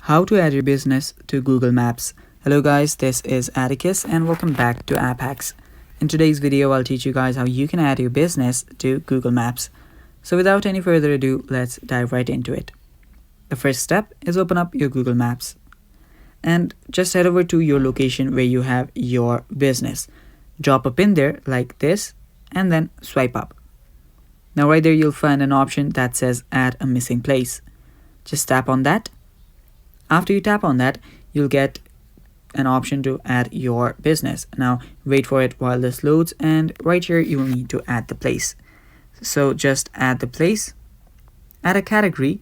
How to add your business to Google Maps. Hello guys, this is Atticus and welcome back to App Hacks. In today's video, I'll teach you guys how you can add your business to Google Maps. So without any further ado, let's dive right into it. The first step is open up your Google Maps and just head over to your location where you have your business. Drop a pin there like this and then swipe up. Now right there you'll find an option that says add a missing place. Just tap on that. After you tap on that, you'll get an option to add your business. Now wait for it while this loads, and right here you will need to add the place. So just add the place, add a category,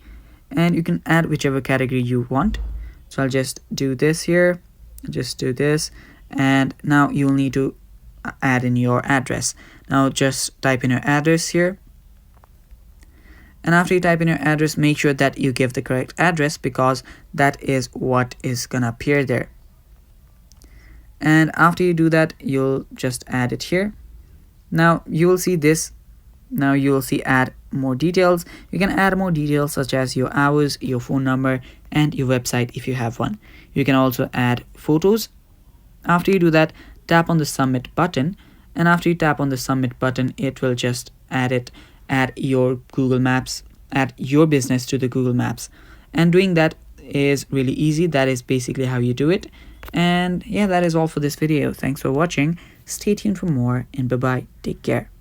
and you can add whichever category you want. So I'll just do this here, just do this, and now you'll need to add in your address. Now just type in your address here. And after you type in your address, make sure that you give the correct address because that is what is gonna appear there. And after you do that, you'll just add it here. Now you will see this. Now you will see add more details. You can add more details such as your hours, your phone number, and your website if you have one. You can also add photos. After you do that, tap on the submit button. And after you tap on the submit button, it will just add your Google Maps, add your business to the Google Maps. And doing that is really easy. That is basically how you do it. And yeah, that is all for this video. Thanks for watching. Stay tuned for more, and bye bye. Take care.